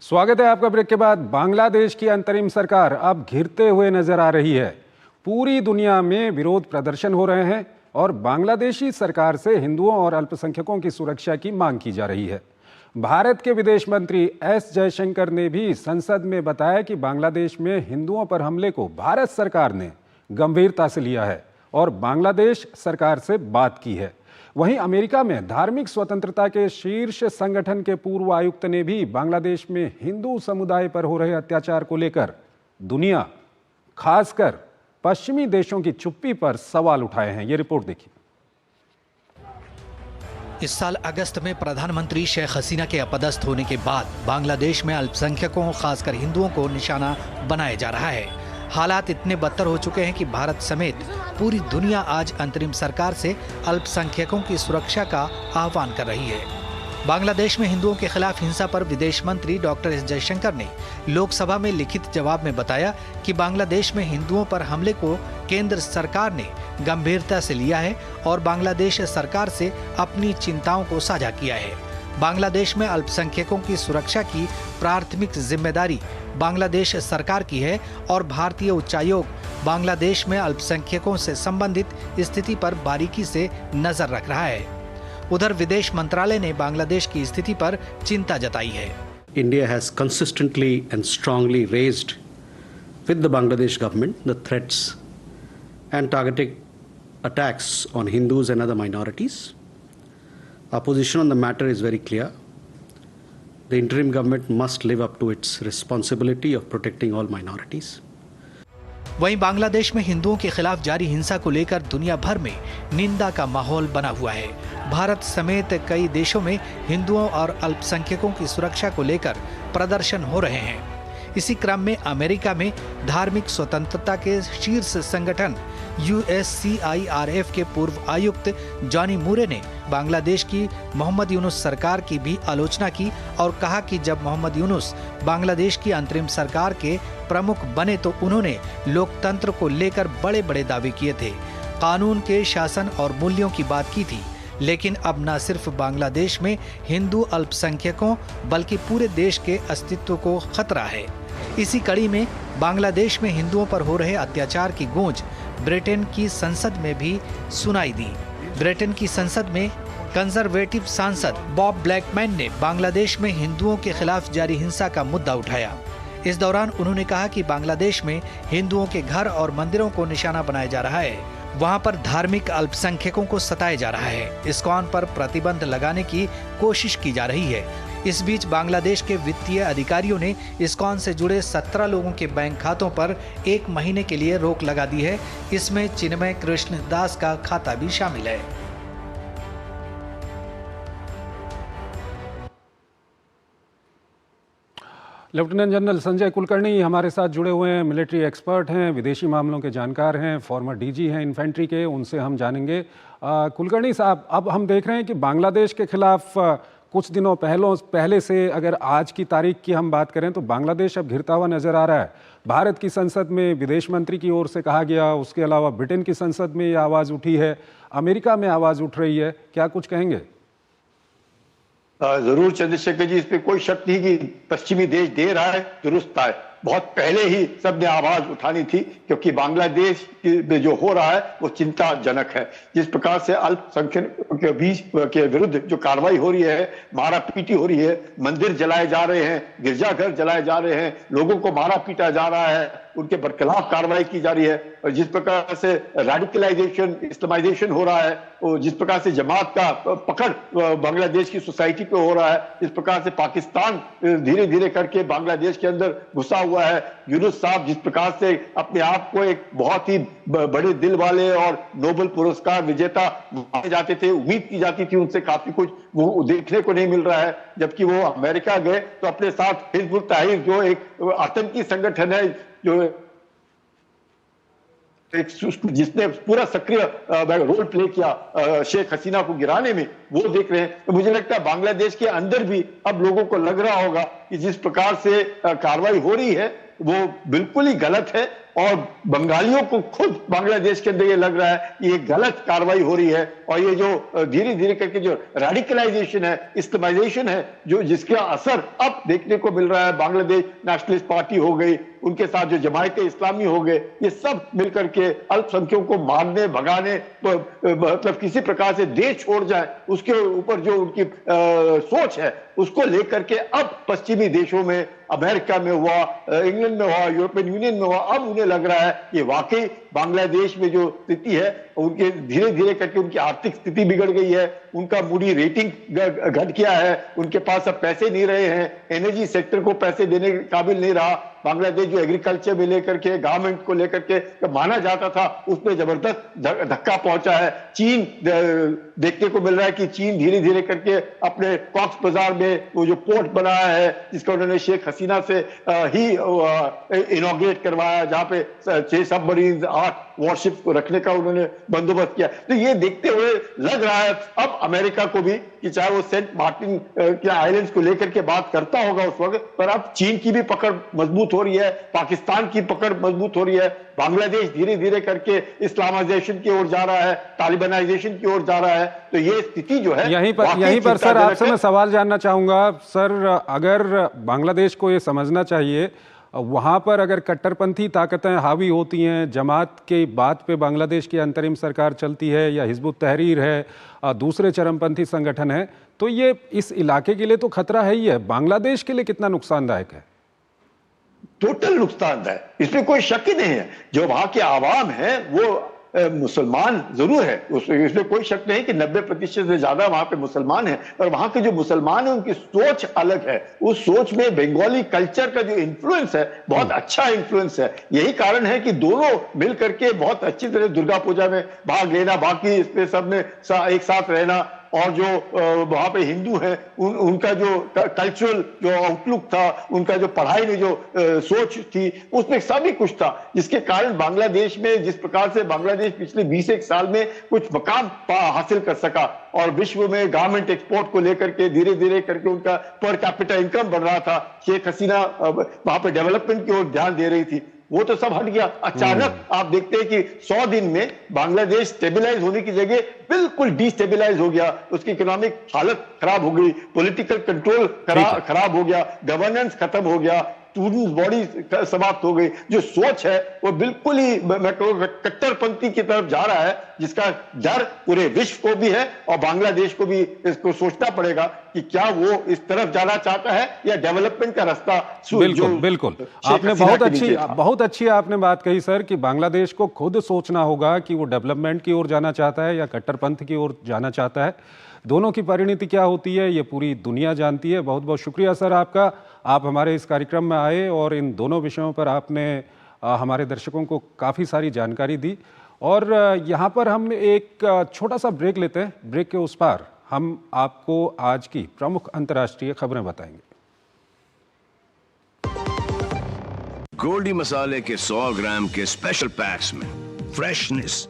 स्वागत है आपका। ब्रेक के बाद बांग्लादेश की अंतरिम सरकार अब घिरते हुए नजर आ रही है। पूरी दुनिया में विरोध प्रदर्शन हो रहे हैं और बांग्लादेशी सरकार से हिंदुओं और अल्पसंख्यकों की सुरक्षा की मांग की जा रही है। भारत के विदेश मंत्री एस जयशंकर ने भी संसद में बताया कि बांग्लादेश में हिंदुओं पर हमले को भारत सरकार ने गंभीरता से लिया है और बांग्लादेश सरकार से बात की है। वहीं अमेरिका में धार्मिक स्वतंत्रता के शीर्ष संगठन के पूर्व आयुक्त ने भी बांग्लादेश में हिंदू समुदाय पर हो रहे अत्याचार को लेकर दुनिया, खासकर पश्चिमी देशों की चुप्पी पर सवाल उठाए हैं। ये रिपोर्ट देखिए। इस साल अगस्त में प्रधानमंत्री शेख हसीना के अपदस्थ होने के बाद बांग्लादेश में अल्पसंख्यकों, खासकर हिंदुओं को निशाना बनाया जा रहा है। हालात इतने बदतर हो चुके हैं कि भारत समेत पूरी दुनिया आज अंतरिम सरकार से अल्पसंख्यकों की सुरक्षा का आह्वान कर रही है। बांग्लादेश में हिंदुओं के खिलाफ हिंसा पर विदेश मंत्री डॉक्टर एस जयशंकर ने लोकसभा में लिखित जवाब में बताया कि बांग्लादेश में हिंदुओं पर हमले को केंद्र सरकार ने गंभीरता से लिया है और बांग्लादेश सरकार से अपनी चिंताओं को साझा किया है। बांग्लादेश में अल्पसंख्यकों की सुरक्षा की प्राथमिक जिम्मेदारी बांग्लादेश सरकार की है और भारतीय उच्चायोग बांग्लादेश में अल्पसंख्यकों से संबंधित स्थिति पर बारीकी से नजर रख रहा है। उधर विदेश मंत्रालय ने बांग्लादेश की स्थिति पर चिंता जताई है। India has consistently and strongly raised with the Bangladesh government the threats and targeted attacks on Hindus and other minorities. Our position on the matter is very clear. The interim government must live up to its responsibility of protecting all minorities. वहीं बांग्लादेश में हिंदुओं के खिलाफ जारी हिंसा को लेकर दुनिया भर में निंदा का माहौल बना हुआ है। भारत समेत कई देशों में हिंदुओं और अल्पसंख्यकों की सुरक्षा को लेकर प्रदर्शन हो रहे हैं। इसी क्रम में अमेरिका में धार्मिक स्वतंत्रता के शीर्ष संगठन USCIRF के पूर्व आयुक्त जॉनी मूरे ने बांग्लादेश की मोहम्मद यूनुस सरकार की भी आलोचना की और कहा कि जब मोहम्मद यूनुस बांग्लादेश की अंतरिम सरकार के प्रमुख बने तो उन्होंने लोकतंत्र को लेकर बड़े बड़े दावे किए थे, कानून के शासन और मूल्यों की बात की थी। लेकिन अब न सिर्फ बांग्लादेश में हिंदू अल्पसंख्यकों बल्कि पूरे देश के अस्तित्व को खतरा है। इसी कड़ी में बांग्लादेश में हिंदुओं पर हो रहे अत्याचार की गूंज ब्रिटेन की संसद में भी सुनाई दी। ब्रिटेन की संसद में कंजर्वेटिव सांसद बॉब ब्लैकमैन ने बांग्लादेश में हिंदुओं के खिलाफ जारी हिंसा का मुद्दा उठाया। इस दौरान उन्होंने कहा कि बांग्लादेश में हिंदुओं के घर और मंदिरों को निशाना बनाया जा रहा है। वहां पर धार्मिक अल्पसंख्यकों को सताया जा रहा है। इस्कॉन पर प्रतिबंध लगाने की कोशिश की जा रही है। इस बीच बांग्लादेश के वित्तीय अधिकारियों ने इस्कॉन से जुड़े 17 लोगों के बैंक खातों पर 1 महीने के लिए रोक लगा दी है। इसमें चिन्मय कृष्ण दास का खाता भी शामिल है। लेफ्टिनेंट जनरल संजय कुलकर्णी हमारे साथ जुड़े हुए हैं, मिलिट्री एक्सपर्ट हैं, विदेशी मामलों के जानकार हैं, फॉर्मर डीजी हैं इन्फेंट्री के, उनसे हम जानेंगे। कुलकर्णी साहब, अब हम देख रहे हैं कि बांग्लादेश के खिलाफ कुछ दिनों पहले से अगर आज की तारीख की हम बात करें तो बांग्लादेश अब घिरता हुआ नजर आ रहा है। भारत की संसद में विदेश मंत्री की ओर से कहा गया, उसके अलावा ब्रिटेन की संसद में ये आवाज़ उठी है, अमेरिका में आवाज़ उठ रही है, क्या कुछ कहेंगे? जरूर चंद्रशेखर जी, इस पे कोई शक नहीं कि पश्चिमी देश दे रहा है, दुरुस्त है। बहुत पहले ही सबने आवाज उठानी थी क्योंकि बांग्लादेश में जो हो रहा है वो चिंताजनक है। जिस प्रकार से अल्पसंख्यकों के बीच के विरुद्ध जो कार्रवाई हो रही है, मारा पीटी हो रही है, मंदिर जलाए जा रहे हैं, गिरजाघर जलाए जा रहे हैं, लोगों को मारा पीटा जा रहा है, उनके बरखिलाफ कार्रवाई की जा रही है, और जिस प्रकार से रेडिकलाइजेशन, इस्लामाइजेशन हो रहा है, और जिस प्रकार से जमात का पकड़ बांग्लादेश की सोसाइटी पे हो रहा है, इस प्रकार से पाकिस्तान धीरे धीरे करके बांग्लादेश के अंदर घुसा हुआ है। यूनुस साहब जिस प्रकार से अपने आप को एक बहुत ही बड़े दिल वाले और नोबेल पुरस्कार विजेता माने जाते थे, उम्मीद की जाती थी उनसे काफी कुछ, वो देखने को नहीं मिल रहा है। जबकि वो अमेरिका गए तो अपने साथ हिजबुल ताहरीर जो एक आतंकी संगठन है, जो जिसने पूरा सक्रिय रोल प्ले किया शेख हसीना को गिराने में, वो देख रहे हैं। तो मुझे लगता है बांग्लादेश के अंदर भी अब लोगों को लग रहा होगा कि जिस प्रकार से कार्रवाई हो रही है वो बिल्कुल ही गलत है और बंगालियों को खुद बांग्लादेश के अंदर ये लग रहा है कि ये गलत कार्रवाई हो रही है और ये जो धीरे धीरे करके जो रेडिकलाइजेशन है, इस्लामाइजेशन है, जो जिसका असर अब देखने को मिल रहा है, बांग्लादेश नेशनलिस्ट पार्टी हो गई, उनके साथ जो जमायत इस्लामी हो गए, ये सब मिलकर के अल्पसंख्यकों को मारने भगाने, मतलब किसी प्रकार से देश छोड़ जाए उसके ऊपर जो उनकी सोच है उसको लेकर के अब पश्चिमी देशों में, अमेरिका में हुआ, इंग्लैंड में हुआ, यूरोपियन यूनियन में हुआ, अब उन्हें लग रहा है कि वाकई बांग्लादेश में जो स्थिति है उनके धीरे धीरे करके उनकी आर्थिक स्थिति बिगड़ गई है, उनका मूडी रेटिंग घट गया है, उनके पास अब पैसे नहीं रहे हैं, एनर्जी सेक्टर को पैसे देने के काबिल नहीं रहा। बांग्लादेश जो एग्रीकल्चर में लेकर के, गारमेंट को लेकर के माना जाता था, उसमें जबरदस्त धक्का पहुंचा है। चीन देखने को मिल रहा है कि चीन धीरे धीरे करके अपने कॉक्स बाजार में वो जो पोर्ट बनाया है, जिसका उन्होंने शेख हसीना से ही इनॉग्रेट करवाया, जहां पे 6 सबमरीन, 8 वॉरशिप को रखने का उन्होंने बंदोबस्त किया। तो ये देखते हुए लग रहा है अब अमेरिका को भी कि चाहे वो सेंट मार्टिन के आइलैंड्स को लेकर के बात करता होगा उस वक्त, पर अब चीन की भी पकड़ मजबूत हो रही है, पाकिस्तान की पकड़ मजबूत हो रही है, बांग्लादेश धीरे धीरे करके इस्लामाइजेशन की ओर जा रहा है, तालिबानाइजेशन की ओर जा रहा है। तो ये स्थिति जो है यहीं पर सर आपसे मैं सवाल जानना चाहूंगा सर, अगर बांग्लादेश को ये समझना चाहिए वहां पर अगर कट्टरपंथी ताकतें हावी होती हैं, जमात के बात पे बांग्लादेश की अंतरिम सरकार चलती है या हिजबुत तहरीर है, दूसरे चरमपंथी संगठन है, तो ये इस इलाके के लिए तो खतरा है ही है, बांग्लादेश के लिए कितना नुकसानदायक है? टोटल नुकसानदायक, इसमें कोई शक ही नहीं है। जो वहां के आवाम है वो मुसलमान जरूर है, इसमें कोई शक नहीं कि 90% से ज्यादा वहां पे मुसलमान है, पर वहां के जो मुसलमान है उनकी सोच अलग है। उस सोच में बंगाली कल्चर का जो इन्फ्लुएंस है बहुत अच्छा इन्फ्लुएंस है। यही कारण है कि दोनों मिल करके बहुत अच्छी तरह दुर्गा पूजा में भाग लेना, बाकी इसमें सब में एक साथ रहना, और जो वहां पे हिंदू हैं उनका जो कल्चरल जो आउटलुक था, उनका जो पढ़ाई में जो सोच थी, उसमें सभी कुछ था, जिसके कारण बांग्लादेश में जिस प्रकार से बांग्लादेश पिछले 20 साल में कुछ मकाम हासिल कर सका और विश्व में गारमेंट एक्सपोर्ट को लेकर के धीरे धीरे करके उनका पर कैपिटा इनकम बढ़ रहा था। शेख हसीना वहां पे डेवलपमेंट की ओर ध्यान दे रही थी, वो तो सब हट गया। अचानक आप देखते हैं कि 100 दिन में बांग्लादेश स्टेबलाइज होने की जगह बिल्कुल डिस्टेबलाइज हो गया, उसकी इकोनॉमिक हालत खराब हो गई, पॉलिटिकल कंट्रोल खराब हो गया, गवर्नेंस खत्म हो गया, स्टूडेंट्स बॉडी समाप्त हो गई। जो सोच है वो बिल्कुल ही मैं कहूँ कट्टरपंथी की तरफ जा रहा है, जिसका डर पूरे विश्व को भी है और बांग्लादेश को भी इसको सोचना पड़ेगा कि क्या वो इस तरफ जाना चाहता है या डेवलपमेंट का रास्ता। बिल्कुल बिल्कुल, आपने बहुत अच्छी आपने बात कही सर कि बांग्लादेश को खुद सोचना होगा कि वो डेवलपमेंट की ओर जाना चाहता है या कट्टरपंथ की ओर जाना चाहता है। दोनों की परिणति क्या होती है ये पूरी दुनिया जानती है। बहुत बहुत शुक्रिया सर आपका, आप हमारे इस कार्यक्रम में आए और इन दोनों विषयों पर आपने हमारे दर्शकों को काफ़ी सारी जानकारी दी। और यहाँ पर हम एक छोटा सा ब्रेक लेते हैं, ब्रेक के उस पार हम आपको आज की प्रमुख अंतर्राष्ट्रीय खबरें बताएंगे। गोल्डी मसाले के 100 ग्राम के स्पेशल पैक्स में फ्रेशनेस,